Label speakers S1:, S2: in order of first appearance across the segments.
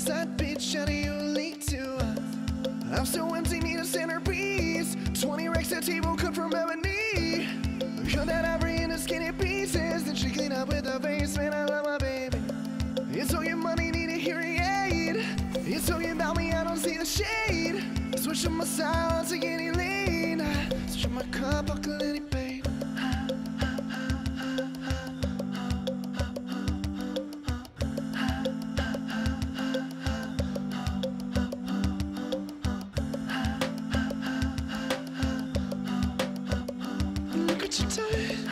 S1: side bitch, how do you lead to? I'm so empty, need a centerpiece. 20 racks at table cut from ebony. Cut that ivory into skinny pieces. Then she clean up with the basement. I love my baby. It's all your money, need a hearing aid. It's talking about me, I don't see the shade. Switching my style to any lane. Switching my cup, buckle any pain. Look at your time.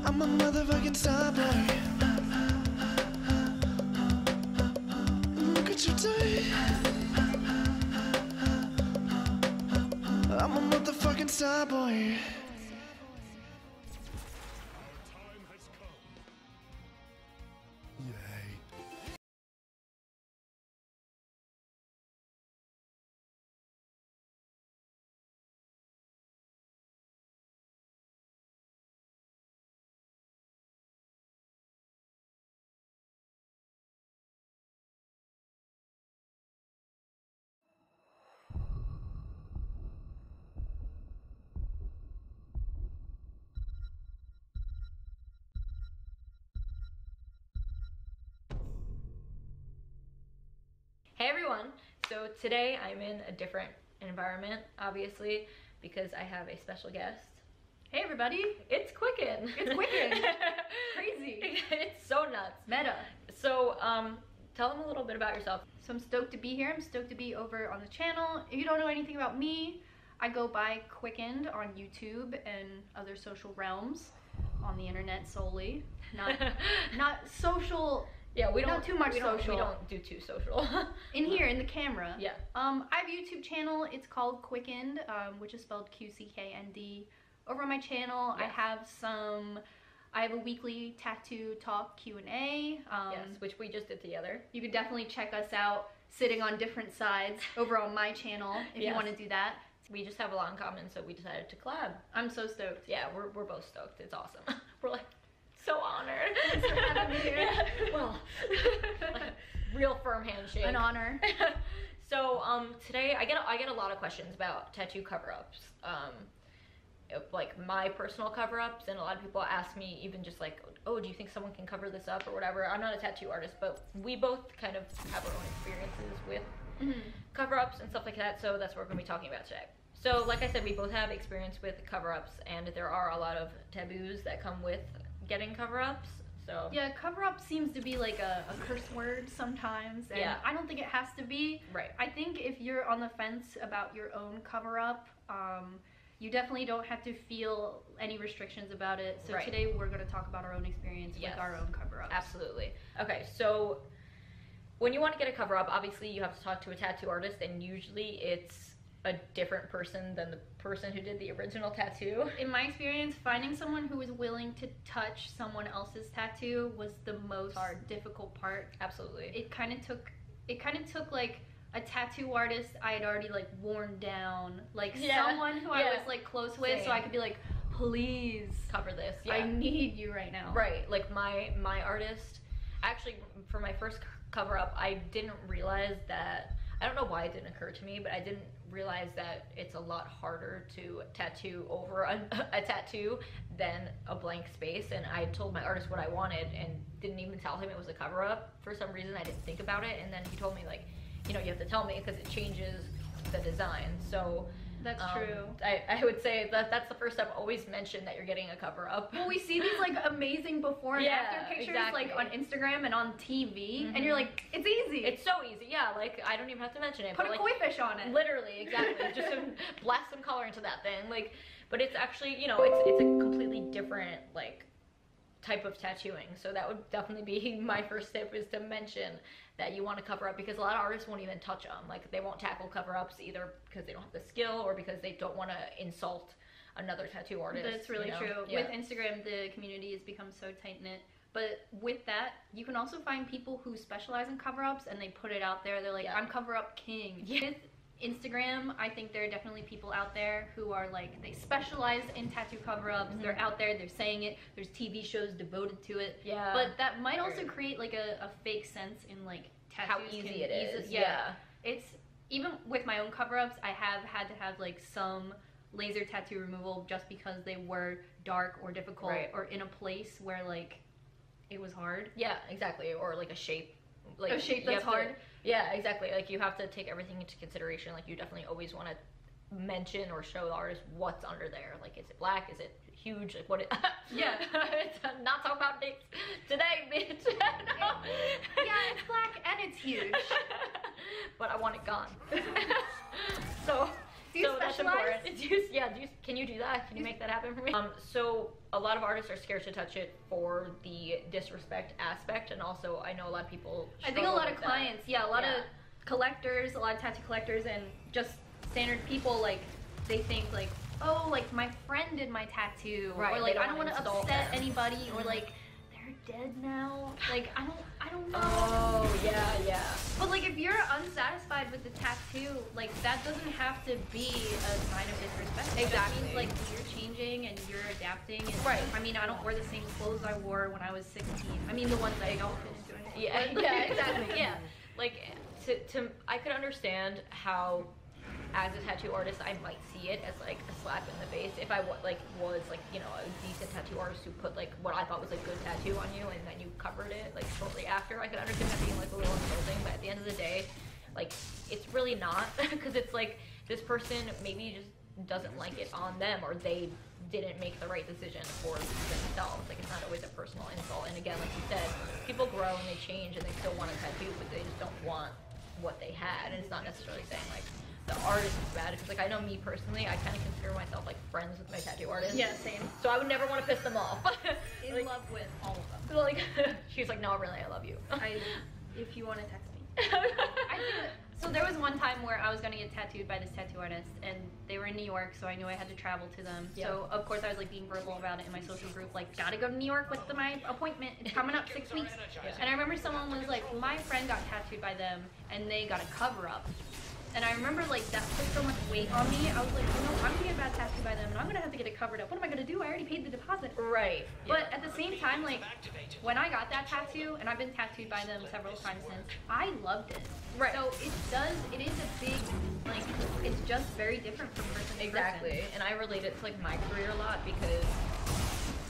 S1: I'm a motherfucking star boy. Look at your time. I'm a motherfucking star boy.
S2: Our time has come.
S1: Yay.
S3: Hey everyone! So today I'm in a different environment, obviously, because I have a special guest.
S4: Hey everybody,
S3: It's Quicken!
S4: it's Quicken. Crazy.
S3: It's so nuts.
S4: Meta.
S3: So, tell them a little bit about yourself.
S4: So I'm stoked to be here. I'm stoked to be over on the channel. If you don't know anything about me, I go by Quickened on YouTube and other social realms on the internet solely. Not social.
S3: Yeah, we don't
S4: Not too much social.
S3: We don't do too social.
S4: In here, in the camera.
S3: Yeah.
S4: I have a YouTube channel. It's called Quickened, which is spelled Q-C-K-N-D. Over on my channel,
S3: Yes.
S4: I have a weekly tattoo talk Q&A.
S3: Yes, which we just did together.
S4: You could definitely check us out sitting on different sides over on my channel if you want to do that.
S3: We just have a lot in common, so we decided to collab.
S4: I'm so stoked.
S3: Yeah, we're both stoked. It's awesome. We're like so honored.
S4: Thanks for having me here.
S3: Yeah. Well, like, real firm handshake.
S4: An honor.
S3: So today I get a lot of questions about tattoo cover-ups. Like my personal cover-ups, and a lot of people ask me even just like, oh, do you think someone can cover this up or whatever. I'm not a tattoo artist, but we both kind of have our own experiences with cover-ups and stuff like that, so that's what we're going to be talking about today. So like I said, we both have experience with cover-ups, and there are a lot of taboos that come with getting cover-ups. So
S4: yeah, cover-up seems to be like a curse word sometimes, and
S3: Yeah.
S4: I don't think it has to be.
S3: Right.
S4: I think if you're on the fence about your own cover-up, you definitely don't have to feel any restrictions about it. So
S3: Right.
S4: today we're going to talk about our own experience
S3: Yes.
S4: with our own cover-ups.
S3: Absolutely. Okay, so when you want to get a cover-up, obviously you have to talk to a tattoo artist, and usually it's a different person than the person who did the original tattoo.
S4: In my experience, finding someone who was willing to touch someone else's tattoo was the most difficult part.
S3: Absolutely.
S4: It kind of took like a tattoo artist I had already like worn down, like someone who I was like close with, so I could be like, please
S3: cover this.
S4: I need you right now.
S3: Right, like my artist, actually for my first cover up, I didn't realize that, I don't know why it didn't occur to me, but I didn't realize that it's a lot harder to tattoo over a tattoo than a blank space. And I told my artist what I wanted and didn't even tell him it was a cover up. For some reason I didn't think about it, and then he told me like, you know, you have to tell me because it changes the design. So
S4: That's true.
S3: I would say that that's the first step. Always mention that you're getting a cover up.
S4: Well, we see these like amazing before and after pictures like on Instagram and on TV, and you're like, it's easy.
S3: It's so easy. Yeah, like I don't even have to mention it.
S4: Put
S3: but,
S4: a koi fish on it.
S3: Literally, exactly. Just to blast some color into that thing. Like, but it's actually, you know, it's a completely different like type of tattooing. So that would definitely be my first tip, is to mention that you want to cover up, because a lot of artists won't even touch them. Like they won't tackle cover-ups either because they don't have the skill or because they don't want to insult another tattoo artist.
S4: That's really true.
S3: Yeah.
S4: With Instagram, the community has become so tight-knit. But with that, you can also find people who specialize in cover-ups and they put it out there. They're like, I'm cover-up king.
S3: Yeah.
S4: Instagram, I think there are definitely people out there who are like, they specialize in tattoo cover-ups. They're out there, they're saying it. There's TV shows devoted to it.
S3: Yeah.
S4: But that might also create like a fake sense in like tattoos.
S3: How easy it is.
S4: Yeah. It's, even with my own cover-ups, I have had to have like some laser tattoo removal just because they were dark or difficult or in a place where like it was hard.
S3: Yeah, exactly. Or like a shape. Like
S4: A shape that's hard.
S3: Yeah, exactly. Like you have to take everything into consideration. Like you definitely always want to mention or show the artist what's under there. Like, is it black? Is it huge? Like what it
S4: Yeah.
S3: It's not talking about dates today, bitch. No.
S4: Yeah, it's black and it's huge.
S3: But I want it gone. So
S4: Do you
S3: that's
S4: specialize?
S3: important. Can you do that? Can you make that happen for me? So a lot of artists are scared to touch it for the disrespect aspect, and also I know a lot of people
S4: I think a lot of
S3: struggle with
S4: clients, a lot of collectors, a lot of tattoo collectors, and just standard people, like, they think like, oh, like my friend did my tattoo,
S3: Right,
S4: or
S3: they
S4: like
S3: don't
S4: I don't want
S3: wanna
S4: to
S3: insult
S4: upset
S3: them.
S4: anybody, or like they're dead now. Like I don't know.
S3: Oh yeah.
S4: But like if you're unsatisfied with the tattoo, like that doesn't have to be a sign of disrespect. It just
S3: Exactly.
S4: means like you're changing and you're adapting. And,
S3: Right.
S4: I mean, I don't wear the same clothes I wore when I was 16. I mean, the ones I don't fit into anymore.
S3: Yeah,
S4: But-
S3: yeah, exactly. Yeah, like to I could understand how, as a tattoo artist, I might see it as like a slap in the face if I was like you know, a decent tattoo artist who put like what I thought was a good tattoo on you and then you covered it like shortly after. I could understand that being like a little insulting, but at the end of the day, like it's really not because it's like this person maybe just doesn't like it on them, or they didn't make the right decision for themselves. Like it's not always a personal insult. And again, like you said, people grow and they change and they still want a tattoo, but they just don't want what they had. And it's not necessarily saying like the artist is bad, because like I know me personally, I kind of consider myself like friends with my tattoo artist.
S4: Yeah, same.
S3: So I would never want to piss them off.
S4: In
S3: Like-
S4: love with all of them.
S3: Like she's like, no, really, I love you.
S4: If you want to text me. So there was one time where I was gonna get tattooed by this tattoo artist, and they were in New York, so I knew I had to travel to them.
S3: Yeah.
S4: So of course I was like being verbal about it in my social group, like gotta go to New York. What's my appointment? It's coming up 6 weeks. And I remember someone was like, my friend got tattooed by them, and they got a cover up. And I remember like that put so much weight on me. I was like, you know, I'm gonna get a bad tattoo by them, and I'm gonna have to get it covered up. What am I gonna do? I already paid the deposit.
S3: Right.
S4: But at the same time, like, when I got that tattoo, and I've been tattooed by them several times since, I loved it.
S3: Right.
S4: So it is a big, like, it's just very different from person to
S3: Exactly.
S4: person.
S3: And I relate it to like my career a lot because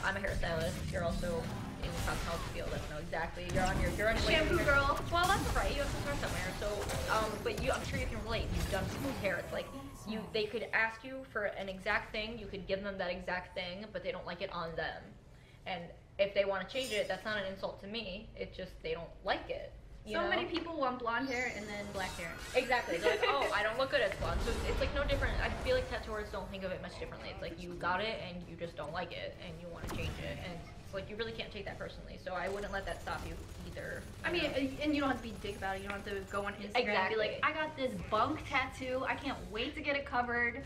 S3: I'm a hairstylist. You're also in the cosmetology field. I don't know exactly. You're on your way
S4: Shampoo
S3: to-
S4: girl.
S3: Well, that's right. You have to start somewhere. So, but I'm sure you can relate. You've done people's hair. It's like they could ask you for an exact thing. You could give them that exact thing, but they don't like it on them. And if they want to change it, that's not an insult to me. It's just they don't like it. You
S4: So
S3: know?
S4: many people want blonde hair and then black hair.
S3: Exactly. They're like, oh, I don't look good as blonde. So it's like no different. I feel like tattooers don't think of it much differently. It's like you got it and you just don't like it and you want to change it. And it's like you really can't take that personally. So I wouldn't let that stop you either.
S4: I mean, and you don't have to be a dick about it. You don't have to go on Instagram and
S3: Exactly.
S4: be like, I got this bunk tattoo. I can't wait to get it covered.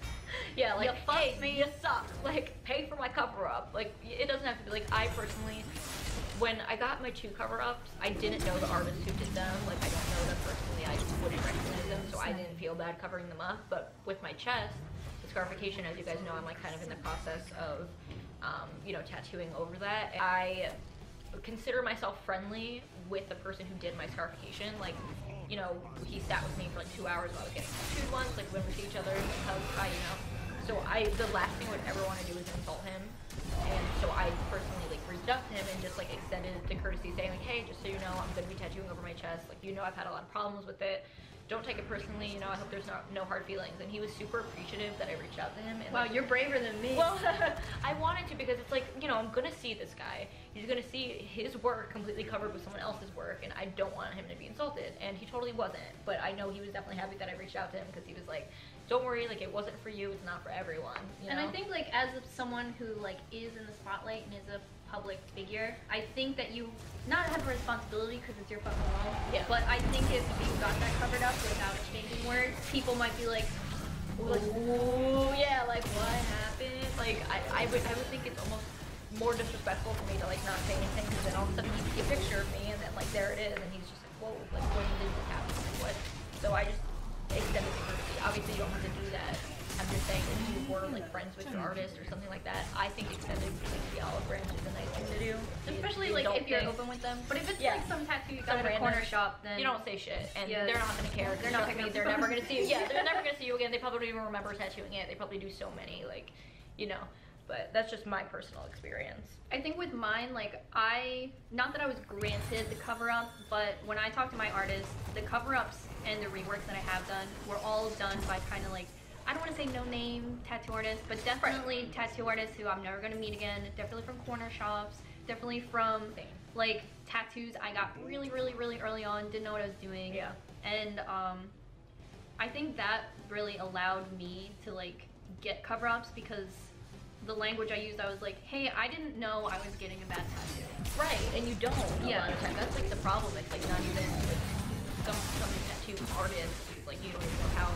S3: Yeah, like,
S4: You fucked
S3: hey,
S4: me.
S3: you suck. Like, pay for my cover up. Like, it doesn't have to be like, I personally, when I got my 2 cover ups, I didn't know the artist who did them. Like, I don't know them personally. I wouldn't recognize them, so I didn't feel bad covering them up. But with my chest, the scarification, as you guys know, I'm like kind of in the process of, you know, tattooing over that. I consider myself friendly with the person who did my scarification. Like, you know, he sat with me for like 2 hours while I was getting tattooed once. Like, when we see each other, and hugs, hi, you know. So the last thing I would ever want to do is insult him. And so I personally like reached out to him and just like extended the courtesy, saying like, hey, just so you know, I'm gonna be tattooing over my chest. Like, you know, I've had a lot of problems with it. Don't take it personally. You know, I hope there's no hard feelings. And he was super appreciative that I reached out to him. And
S4: Wow,
S3: like,
S4: you're braver than me.
S3: well, I wanted to, because it's like, you know, I'm gonna see this guy. He's gonna see his work completely covered with someone else's work, and I don't want him to be insulted. And he totally wasn't. But I know he was definitely happy that I reached out to him, because he was like, don't worry, like, it wasn't for you, it's not for everyone. You
S4: And
S3: know?
S4: I think, like, as someone who, like, is in the spotlight and is a public figure, I think that you not have a responsibility because it's your fucking wrong.
S3: Yeah.
S4: But I think if you got that covered up without exchanging words, people might be like,
S3: ooh, yeah, like, what happened? Like, I would think it's almost more disrespectful for me to like not say anything, because then all of a sudden he sees a picture of me and then like there it is, and he's just like, whoa, like, when did this happen? Like, what? So I just extended the courtesy. Obviously obviously you don't have to do that. I'm just saying if you were like friends with your artist or something like that, I think extended like the olive branch is a nice thing to do.
S4: Especially like if you're open with them. But if it's like some tattoo you got at a corner shop, then
S3: you don't say shit, and they're not gonna care.
S4: They're not
S3: me, they're never gonna see you. Yeah, they're never gonna see you again. They probably don't even remember tattooing it. They probably do so many, like, you know. But that's just my personal experience.
S4: I think with mine, like not that I was granted the cover up, but when I talk to my artists, the cover ups and the reworks that I have done were all done by kind of like, I don't want to say no name tattoo artists, but definitely tattoo artists who I'm never gonna meet again. Definitely from corner shops. Definitely from like tattoos I got really early on. Didn't know what I was doing.
S3: Yeah.
S4: And I think that really allowed me to like get cover ups because the language I used, I was like, hey, I didn't know I was getting a bad tattoo.
S3: Right, and you don't a lot of times. That's like the problem. It's like not even like some tattoo artists, like you don't even know how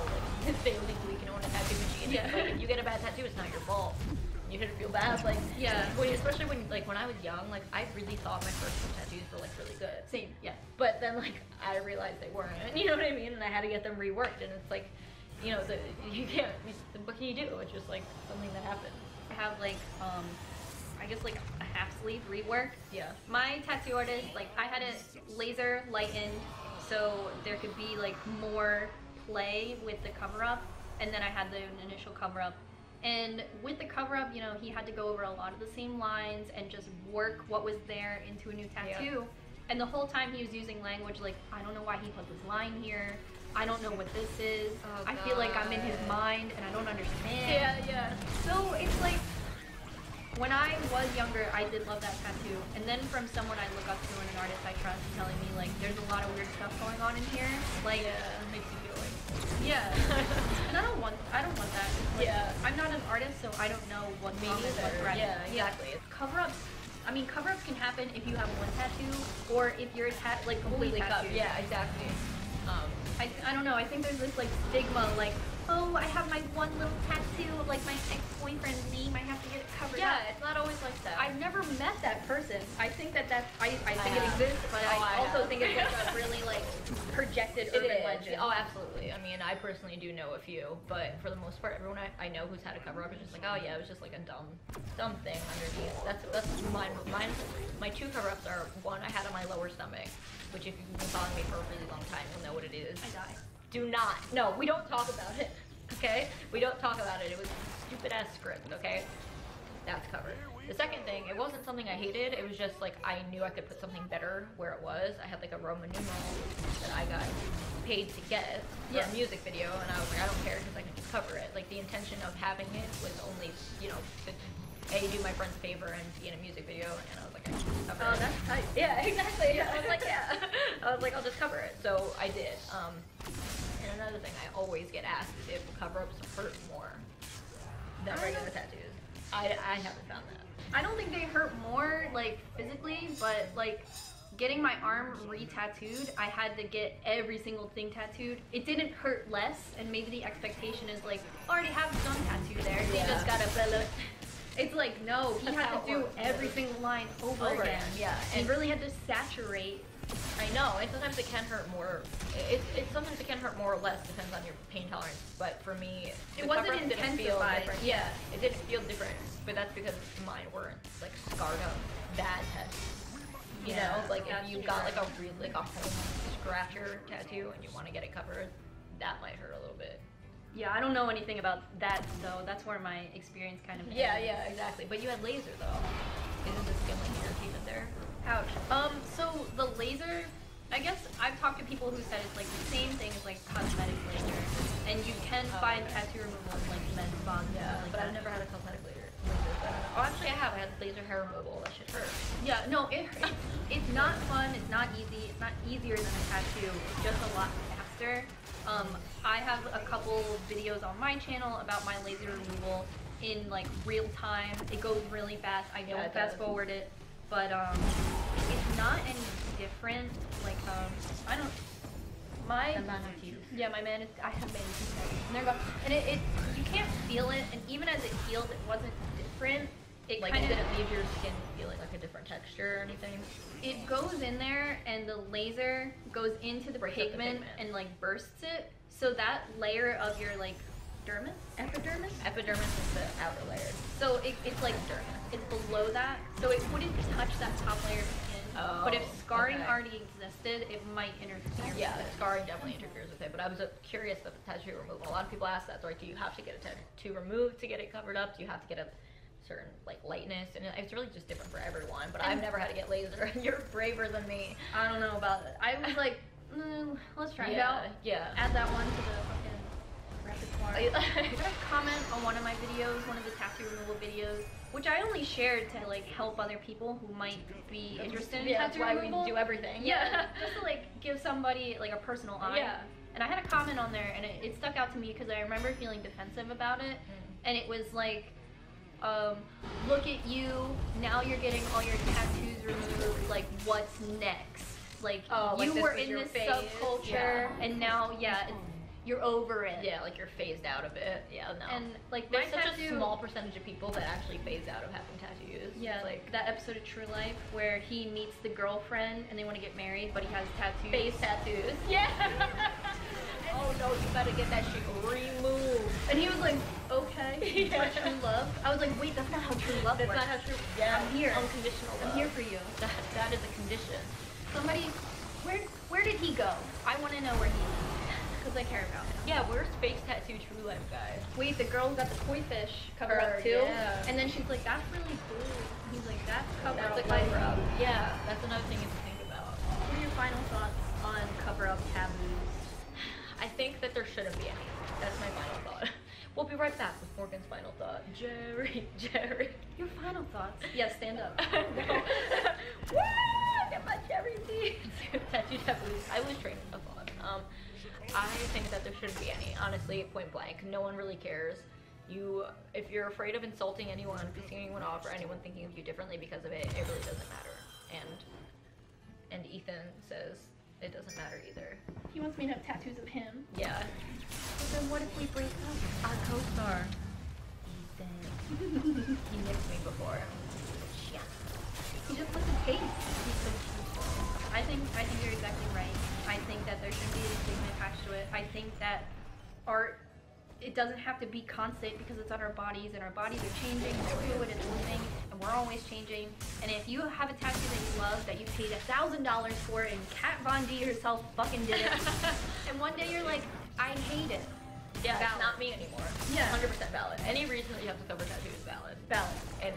S3: like they legally can own a tattoo machine.
S4: Yeah.
S3: Like if you get a bad tattoo, it's not your fault. You shouldn't feel bad. Like especially when I was young, like I really thought my first two tattoos were like really good.
S4: Same, yeah.
S3: But then like I realized they weren't. You know what I mean? And I had to get them reworked. And it's like, you know, you can't. What can you do? It's just like something that happened.
S4: I have like I guess like a half sleeve rework.
S3: Yeah.
S4: My tattoo artist, like I had it laser lightened so there could be like more play with the cover up, and then I had the initial cover up. And with the cover up, you know, he had to go over a lot of the same lines and just work what was there into a new tattoo. And the whole time he was using language like, I don't know why he put this line here. I don't know what this is.
S3: Oh,
S4: I feel like I'm in his mind and I don't understand.
S3: Yeah.
S4: So it's like, when I was younger, I did love that tattoo. And then from someone I look up to and an artist I trust telling me like, there's a lot of weird stuff going on in here. Like,
S3: it makes you feel like.
S4: Yeah. And I don't want that. Like, I'm not an artist, so I don't know what's wrong with what's right.
S3: Yeah, exactly.
S4: Cover-ups. I mean, cover-ups can happen if you have one tattoo, or if you're like completely tattooed.
S3: Yeah, exactly.
S4: I don't know, I think there's this like stigma, like, oh, I have my one little tattoo of like my ex-boyfriend's name, I have to get it covered up.
S3: Yeah, it's not always like that.
S4: I've never met that person. I think I think it exists, but I also think it's like a really like projected urban legend.
S3: Oh, absolutely. I mean, I personally do know a few, but for the most part, everyone I know who's had a cover up is just like, oh yeah, it was just like a dumb thing underneath. That's mine. My two cover ups are one I had on my lower stomach, which if you've been following me for a really long time, you'll know what it is.
S4: I die.
S3: Do not. No, we don't talk about it. Okay? We don't talk about it. It was a stupid ass script, okay? That's covered. The second thing, it wasn't something I hated. It was just like I knew I could put something better where it was. I had like a Roman numeral that I got paid to get for a music video, and I was like, I don't care because I can just cover it. Like the intention of having it was only, you know, to do my friend's favor and be in a music video, and I was like, I can just cover it.
S4: Oh, that's tight.
S3: Yeah, exactly. I was like, yeah. I was like, I'll just cover it. So I did. And another thing I always get asked is if cover-ups hurt more than regular tattoos. I haven't found that.
S4: I don't think they hurt more, like, physically, but, like, getting my arm re-tattooed, I had to get every single thing tattooed. It didn't hurt less, and maybe the expectation is, like, already have some tattoo there, so you just gotta fill. It's like, no, he had to do every single line over again.
S3: Yeah.
S4: And really had to saturate.
S3: I know, and sometimes it can hurt more. Sometimes it can hurt more or less, depends on your pain tolerance. But for me,
S4: it wasn't intensified.
S3: Yeah, it didn't feel different, but that's because mine weren't like scarred up bad tattoos. You know, like if you got like a real like a home scratcher tattoo and you want to get it covered, that might hurt a little bit.
S4: Yeah, I don't know anything about that though. That's where my experience kind of ends.
S3: Yeah, exactly. But you had laser though. Isn't the skin like irritated there?
S4: Ouch. So the laser, I guess I've talked to people who said it's like the same thing as like cosmetic laser, and you can find tattoo removal in like med spas.
S3: Yeah,
S4: like
S3: but
S4: that.
S3: I've never had a cosmetic laser. Oh, actually, I have. I had laser hair removal. That shit hurt.
S4: Yeah, no, it's not fun. It's not easy. It's not easier than a tattoo. It's just a lot faster. I have a couple videos on my channel about my laser removal in like real time. It goes really fast. I don't fast forward it, but it's not any different. Like I don't. My
S3: manatees.
S4: Yeah, my man. I have manatees, and they're gone. And it you can't feel it. And even as it healed, it wasn't different. it
S3: Like,
S4: kind
S3: did
S4: of
S3: it leave your skin feeling like a different texture or anything?
S4: it goes in there and the laser goes into the
S3: Breaks up the
S4: pigment
S3: pigment.
S4: and like bursts it. So that layer of your like dermis, epidermis.
S3: Epidermis is the outer layer.
S4: So it's like it's below that, so it wouldn't touch that top layer of skin.
S3: Oh,
S4: but if scarring
S3: okay.
S4: already existed, it might interfere.
S3: Yeah,
S4: with it.
S3: scarring definitely interferes with it. But I was curious about the tattoo removal. A lot of people ask that. So, like, do you have to get a tattoo removed to get it covered up? Do you have to get a certain like lightness? And it's really just different for everyone. But I've never had to get laser, and you're braver than me.
S4: I don't know about it. I was like, let's try it out.
S3: Yeah.
S4: Add that one to the fucking repertoire. I got a comment on one of my videos, one of the tattoo removal videos, which I only shared to like help other people who might be interested in
S3: Yeah, that's
S4: tattoo
S3: why
S4: removal.
S3: we do everything.
S4: Yeah, just to like give somebody like a personal eye.
S3: Yeah.
S4: And I had a comment on there, and it stuck out to me because I remember feeling defensive about it, and it was like, look at you, now you're getting all your tattoos removed, like what's next? Like,
S3: Oh, like
S4: you
S3: this
S4: were
S3: was
S4: in
S3: your
S4: this
S3: phase?
S4: subculture,
S3: Yeah.
S4: and now, you're over it.
S3: Yeah, like you're phased out of it. Yeah, no.
S4: And like my
S3: There's such
S4: tattoo,
S3: a small percentage of people that actually phase out of having tattoos.
S4: yeah,
S3: It's
S4: like that episode of True Life where he meets the girlfriend and they want to get married, but he has tattoos.
S3: face tattoos. Yeah. Oh no, you better get that shit removed.
S4: And he was like, okay,
S3: Yeah.
S4: for true love. I was like, wait, that's not how true love
S3: That's
S4: works.
S3: not how true. Yeah,
S4: I'm here.
S3: Unconditional love.
S4: I'm here for you.
S3: That is a condition.
S4: Somebody, where did he go? I want to know where he is, because I care about him.
S3: Yeah, where's face tattoo True Life guy?
S4: Wait, the girl got the koi fish cover
S3: Her,
S4: up too,
S3: yeah.
S4: and then she's like, that's really cool. He's like, that's cover
S3: That's
S4: up.
S3: a cover up. Yeah, that's another thing you have to think about.
S4: What are your final thoughts on cover up taboos?
S3: I think that there shouldn't be any. That's my final thought. We'll be right back with Morgan's final thought. Jerry.
S4: Your final thoughts? Yeah, stand up.
S3: No. Woo! Get my cherry seeds. Tattoo taboos. I was training a thought. I think that there shouldn't be any. Honestly, point blank. No one really cares. If you're afraid of insulting anyone, pissing anyone off, or anyone thinking of you differently because of it, it really doesn't matter. And Ethan says it doesn't matter either.
S4: He wants me to have tattoos of him.
S3: Yeah.
S4: But then what if we break up?
S3: Our co-star. Ethan. He nicked me before. Yeah.
S4: He just looks at face. He's so cute. I think you're exactly right. I think that there shouldn't be a stigma attached to it. I think that art, it doesn't have to be constant because it's on our bodies, and our bodies are changing, they're fluid, it's moving, and we're always changing. And if you have a tattoo that you love, that you paid $1,000 for, and Kat Von D herself fucking did it, and one day you're like, I hate it.
S3: Yeah,
S4: Valid.
S3: it's not me anymore.
S4: Yeah.
S3: 100% valid. Any reason that you have to cover tattoo is valid.
S4: Valid.
S3: And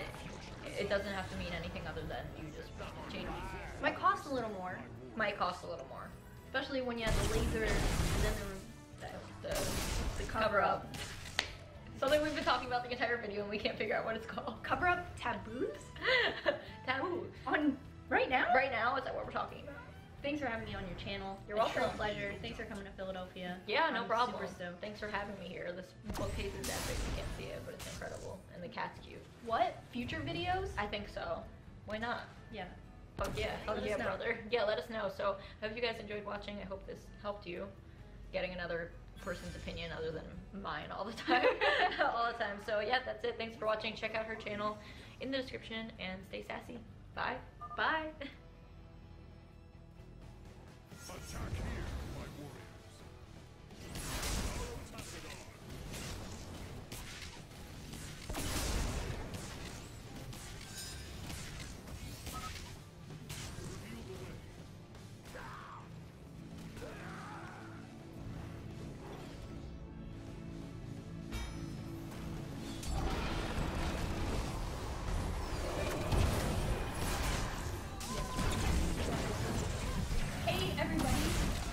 S3: it doesn't have to mean anything other than you just change.
S4: Might cost a little more,
S3: Might cost a little more.
S4: especially when you have the laser and then
S3: The cover up. Something we've been talking about the entire video and we can't figure out what it's called.
S4: cover up taboos
S3: Taboo.
S4: on right now.
S3: Right now, is that what we're talking about?
S4: Thanks for having me on your channel.
S3: You're
S4: It's a
S3: welcome.
S4: pleasure. Thanks for coming to Philadelphia.
S3: Yeah, no
S4: I'm
S3: problem.
S4: Super stoked.
S3: Thanks for having me here. This bookcase is epic. You can't see it, but it's incredible. And the cat's cute.
S4: What? Future videos?
S3: I think so. Why not?
S4: Yeah.
S3: Fuck yeah. Hell
S4: Let us
S3: yeah,
S4: know.
S3: brother. Yeah, let us know. So, I hope you guys enjoyed watching. I hope this helped you. Getting another person's opinion other than mine all the time. All the time. So, yeah, that's it. Thanks for watching. Check out her channel in the description and stay sassy. Bye.
S4: Bye.
S2: Attack here, my warriors. Artanis. Reveal the way.
S5: Hey everybody,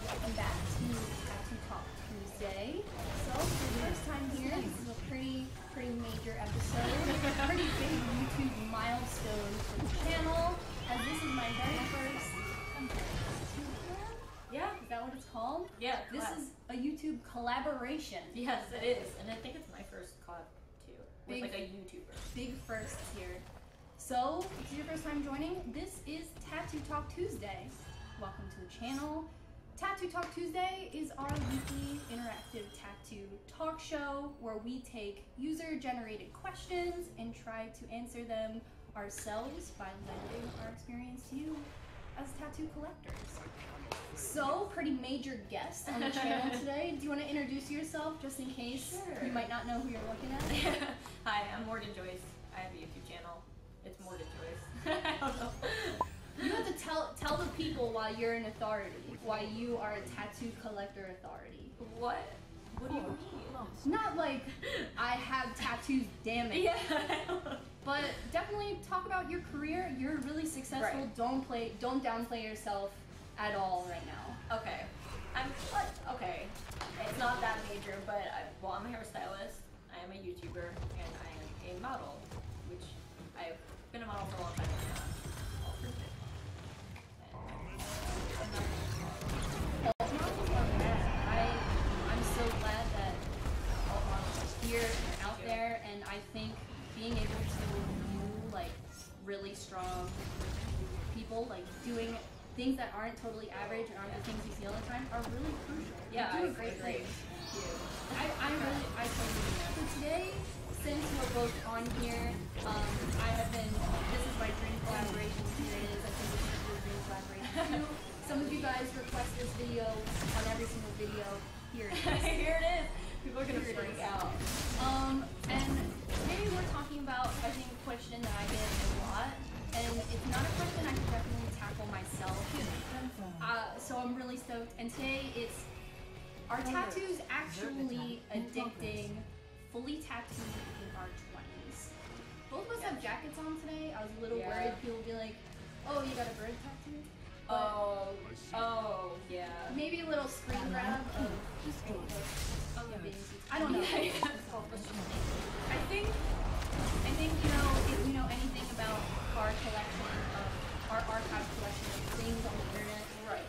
S5: welcome back to Tattoo Talk Tuesday. So for the first time here, this is a pretty major episode. Pretty big YouTube milestone for the channel, as this is my very first yeah, is that what it's called?
S6: Yeah,
S5: This
S6: collab.
S5: is a YouTube collaboration.
S6: Yes, it is, and I think it's my first collab too, with
S5: Big-
S6: like a YouTuber.
S5: Big firsts here. So, if it's your first time joining, this is Tattoo Talk Tuesday. Welcome to the channel. Tattoo Talk Tuesday is our weekly interactive tattoo talk show where we take user-generated questions and try to answer them ourselves by lending our experience to you as tattoo collectors. So, pretty major guest on the channel today. Do you want to introduce yourself just in case you might not know who you're looking at?
S6: Hi, I'm Morgan Joyce. I have a YouTube channel. It's Morgan Joyce. I don't know.
S5: You have to tell the people why you're an authority, why you are a tattoo collector authority.
S6: What? What do you mean?
S5: Not like I have tattoos, damn it.
S6: Yeah.
S5: But definitely talk about your career. You're really successful.
S6: Right.
S5: Don't downplay yourself at all right now.
S6: Okay. Okay. It's not that major, but I'm a hairstylist. I am a YouTuber, and I am a model, which I've been a model for a long time now.
S5: I'm so glad that alt models are here and out there, and I think being able to view like really strong people like doing things that aren't totally average and aren't the things you see all the time are really crucial.
S6: Yeah,
S5: you do a great thing.
S6: Thank you.
S5: I totally do that. So today, since we're both on here, this is my dream collaboration. Here it is. I think this is your dream collaboration too. Some of you guys request this video on every single video. Here it is.
S6: Here it is. People are gonna freak out.
S5: And today we're talking about, I think, a question that I get a lot, and it's not a question I can definitely tackle myself. So I'm really stoked. And today it's, are tattoos actually addicting? Fully tattooed in our 20s. Both of us have jackets on today. I was a little worried people would be like, "Oh, you got a bird tattoo?"
S6: Oh, yeah.
S5: Maybe a little screen grab of just I don't know. I think if you know anything about our collection of our archive collection of things on the internet, right?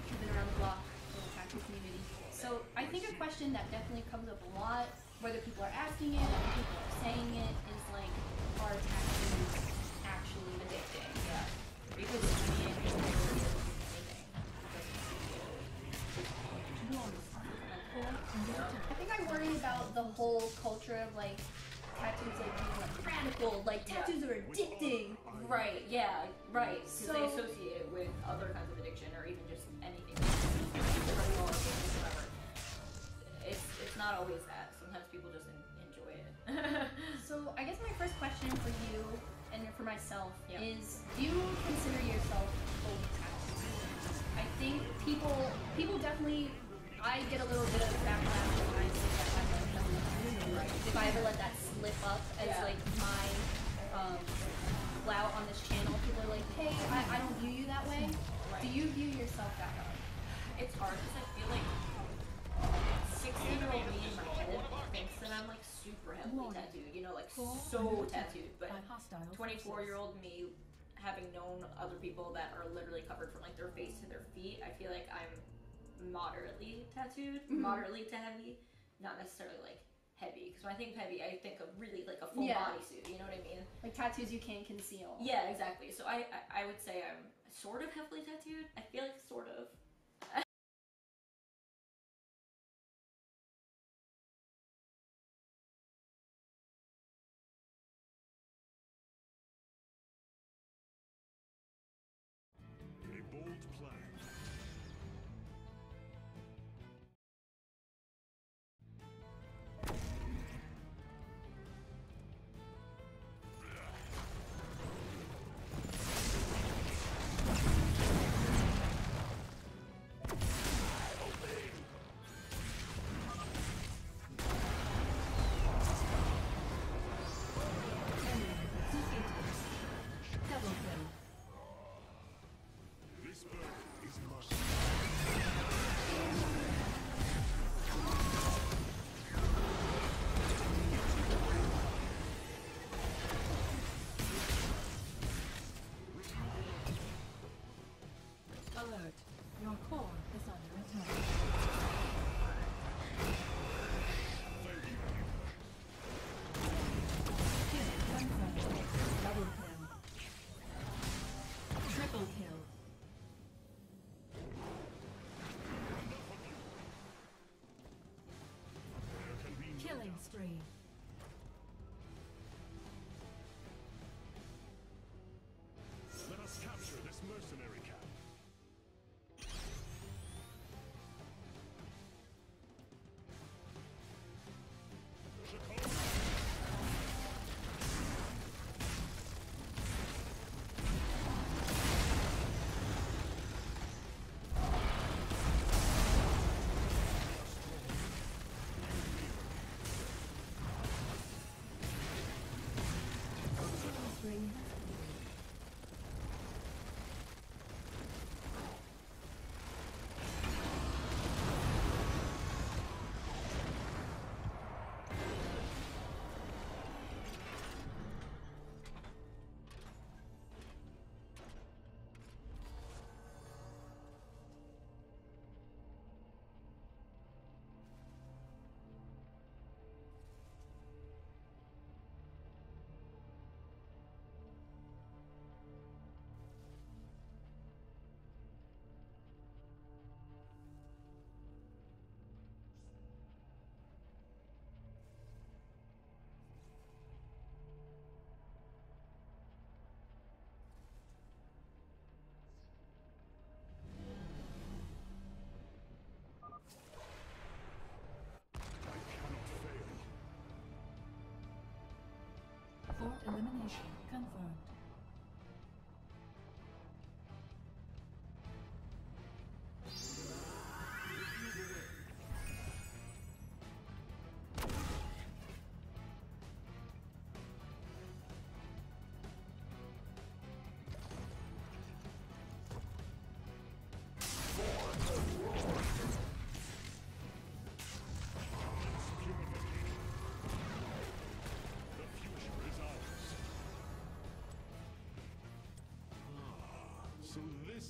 S5: You've been around the block in the tattoo community. So I think a question that definitely comes up a lot, whether people are asking it or people are saying it, is like, are tattoos actually addicting?
S6: Yeah. Because to me, it's amazing.
S5: I think I worry about the whole culture of like tattoos like being like radical, like tattoos are addicting.
S6: Right, yeah, right. Because
S5: So-
S6: they associate it with other kinds of addiction or even just anything. It's not always that. Sometimes people just enjoy it.
S5: So I guess my first question for you and for myself
S6: Yeah.
S5: is, do you consider yourself fully tattooed? I think people definitely, I get a little bit of backlash when I say that I'm like fully tattooed. Right? If I ever let that slip up as like my clout on this channel, people are like, hey, I don't view you that way.
S6: Right.
S5: Do you view yourself that way?
S6: It's hard because I feel like 16-year-old me in my head thinks that I'm like super heavily tattooed, you know, like so tattooed. But 24-year-old me, having known other people that are literally covered from like their face to their feet, I feel like I'm moderately tattooed, moderately to heavy, not necessarily like heavy. Because when I think heavy, I think of really like a full bodysuit. You know what I mean?
S5: Like tattoos you can't conceal.
S6: Yeah, exactly. So I would say I'm sort of heavily tattooed. I feel like sort of.
S2: A bold plan. This bird is mine.
S7: Alert. Your core is under attack. Kill confirmed. Double kill. Triple kill.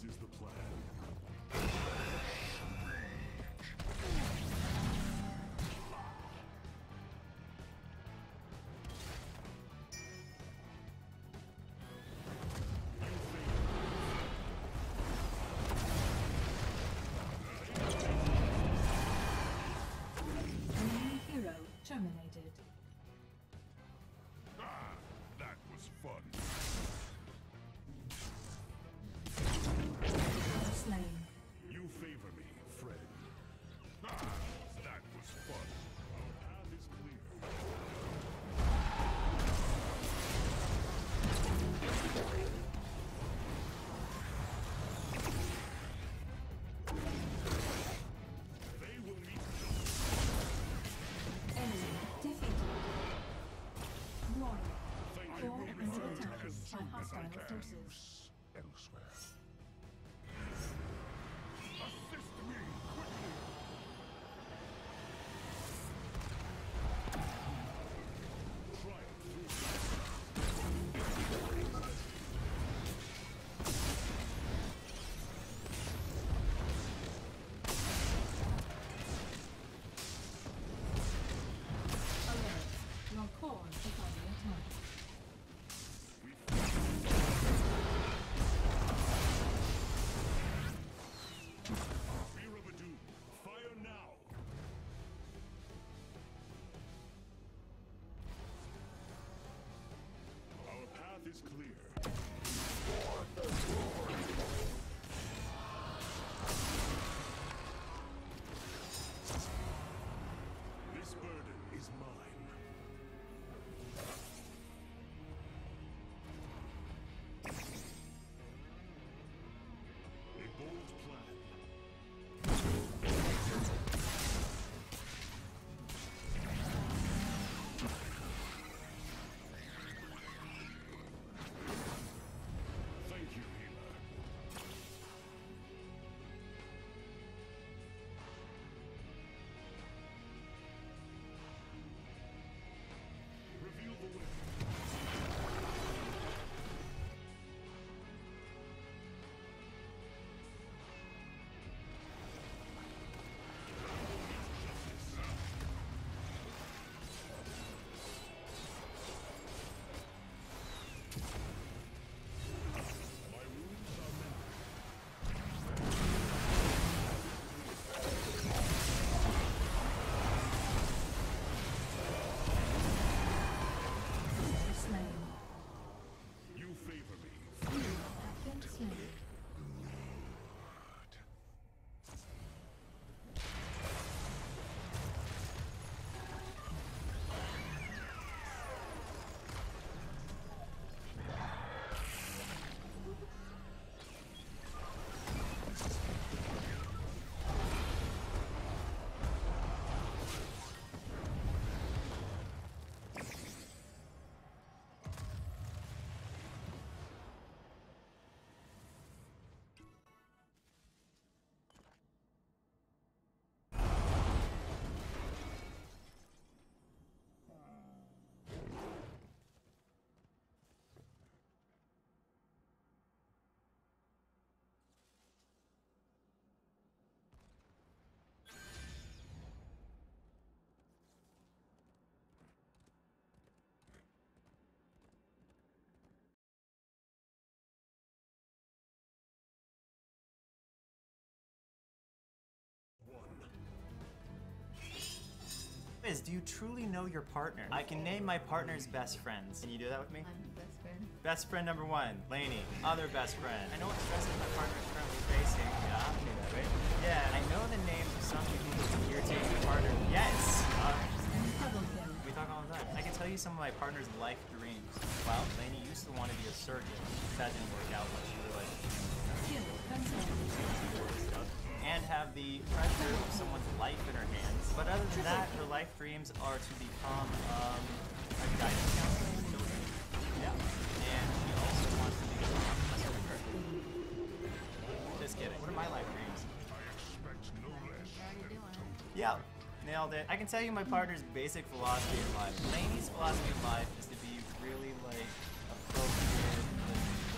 S2: This is the plan.
S7: Enemy hero terminated.
S2: Ah, that was fun.
S7: Slain.
S2: You favor me, friend. Ah, that was fun. Our path is clear. They will meet
S7: Enemy defeated. Royal.
S2: Thank you.
S7: Fall
S2: Will
S7: under
S2: return
S7: attack
S2: as
S7: by
S2: soon as I
S7: hostile
S2: can.
S7: forces.
S2: Elsewhere. Assist me quickly.
S7: Alert. Your core is under attack.
S2: Fear of a doom. Fire now. Our path is clear. This burden is mine. A bold plan. Thank you, healer. Reveal the way. My wounds are mended.
S7: Slain.
S2: You favor me.
S7: Been slain.
S8: Do you truly know your partner? I can name my partner's best friends. Can you do that with me?
S3: I'm the best friend.
S8: Best friend number one, Lainey. Other best friend. I know what stresses my partner is currently facing. Yeah, I knew that, right? Yeah, I know the names of some people who can irritate my partner. Yes!
S7: Double kill.
S8: We talk all the time. I can tell you some of my partner's life dreams. Well, Lainey used to want to be a surgeon. That didn't work out when she realized
S7: Kill confirmed.
S8: and have the pressure of someone's life in her hands. But other than that, her life dreams are to become a guidance counselor for children. Yeah. And she also wants to become a surgeon. Just kidding. What are my life dreams?
S2: I expect no less.
S8: Yeah, nailed it. I can tell you my partner's basic philosophy in life. Lainey's philosophy in life is to be really like appropriate,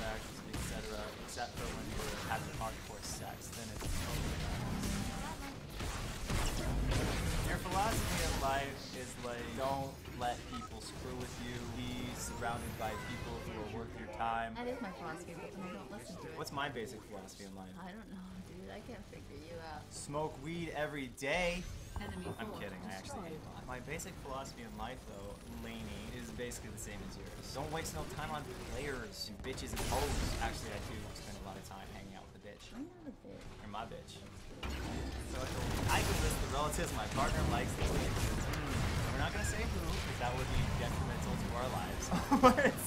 S8: like, correct, etc. except for when you're having hardcore sex, then it's totally Your philosophy of life is like, don't let people screw with you. Be surrounded by people who are worth your time.
S9: That is my philosophy, but then I don't listen to it.
S8: What's my basic philosophy in life?
S9: I don't know, dude. I can't figure you out.
S8: Smoke weed every day.
S7: Enemy
S8: I'm
S7: fort
S8: kidding, I actually
S7: destroyed.
S8: hate it. My basic philosophy in life, though, Lainey, is basically the same as yours. Don't waste no time on players and bitches and hoes. Actually, I do spend a lot of time hanging out with a bitch.
S9: I'm not a bitch.
S8: You're my bitch. So I can list the relatives my partner likes the relationships. We're not gonna say who, because that would be detrimental to our lives. But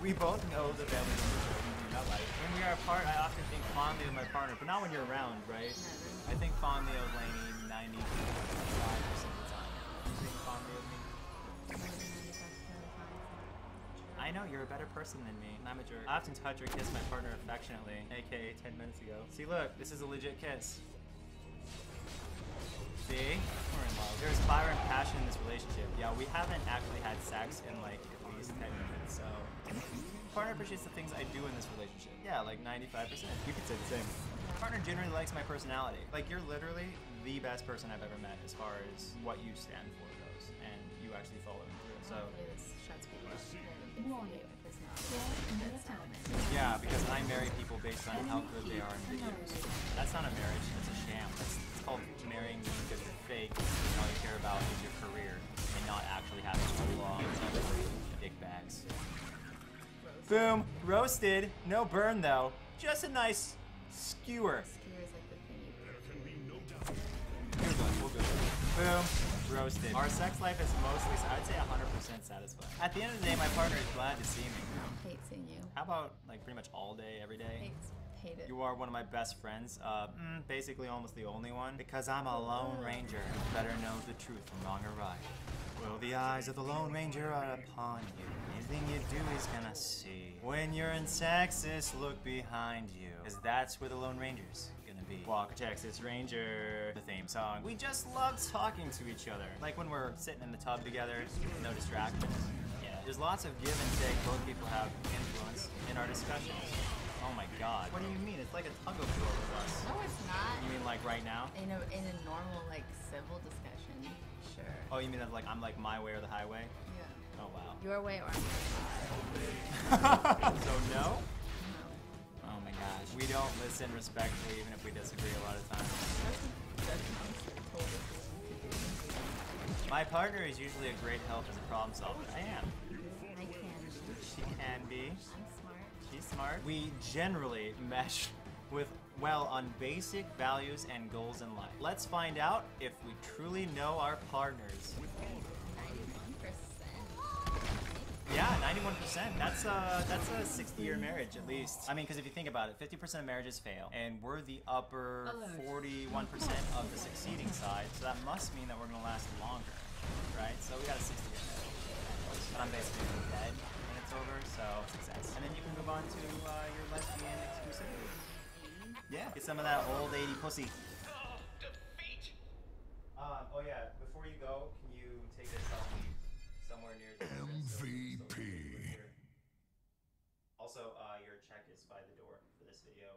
S8: we both know the family members that we do not like. When we are apart, I often think fondly of my partner, but not when you're around, right?
S9: Never.
S8: I think fondly of Lainey 95% of the time. You think fondly of me? I know, you're a better person than me, and I'm a jerk. I often touch or kiss my partner affectionately, aka 10 minutes ago. See, look, this is a legit kiss. See? We're in love. There's fire and passion in this relationship. Yeah, we haven't actually had sex in like at least 10 minutes, so. Partner appreciates the things I do in this relationship. Yeah, like 95%. You could say the same. Partner generally likes my personality. Like, you're literally the best person I've ever met as far as what you stand for goes, and you actually follow me through it, so.
S9: This shuts people up. Personality.
S8: Yeah, because I marry people based on how good they are in videos. That's not a marriage, that's a sham. It's called marrying me because you're fake, and all you care about is your career, and not actually having a long dick bags. Boom! Roasted! No burn though. Just a nice skewer.
S9: Skewer is like the thing you
S2: There can be no doubt.
S8: You're good, we'll go. Boom! Roasted. Our sex life is mostly, I'd say 100% satisfying. At the end of the day, my partner is glad to see me.
S9: hate seeing you.
S8: How about like pretty much all day, every day?
S9: Hate it.
S8: You are one of my best friends, basically almost the only one, because I'm a Lone Ranger. You better know the truth from wrong or right. Well, the eyes of the Lone Ranger are upon you. Anything you do is gonna see. When you're in Texas, look behind you, because that's where the Lone Ranger's gonna be. Walker, Texas Ranger, the theme song. We just love talking to each other. Like when we're sitting in the tub together, no distractions. Yeah, there's lots of give and take. Both people have influence in our discussions. Oh my god. What do you mean? It's like a tug of war with us.
S9: No, it's not.
S8: You mean like right now?
S9: In a normal like civil discussion, sure.
S8: Oh, you mean that like I'm like my way or the highway?
S9: Yeah.
S8: Oh wow.
S9: Your way or
S8: So no?
S9: no.
S8: Oh my gosh. We don't listen respectfully even if we disagree a lot of times.
S9: That's honestly told us what we could do.
S8: My partner is usually a great help as a problem solver. I am.
S9: I can be.
S8: She can be.
S9: I'm smart.
S8: She's smart. We generally mesh with well on basic values and goals in life. Let's find out if we truly know our partners.
S9: 91%.
S8: Yeah, 91%. That's a 60-year marriage at least. I mean, because if you think about it, 50% of marriages fail, and we're the upper 41% of the succeeding side. So that must mean that we're gonna last longer, right? So we got a 60-year marriage. But I'm basically dead when it's over, so success. And then you can move on to your lesbian exclusivity. Yeah, get some of that old 80 pussy. Oh yeah, before you go, can you take a selfie somewhere near the
S2: MVP.
S8: Also, your check is by the door for this video.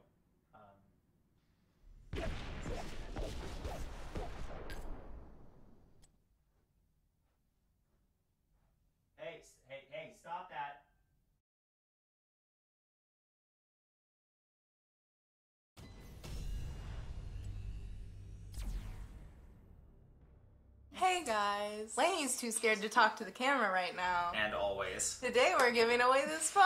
S8: Hey, stop that.
S10: Hey guys, Lainey's too scared to talk to the camera right now.
S8: And always.
S10: Today we're giving away this phone.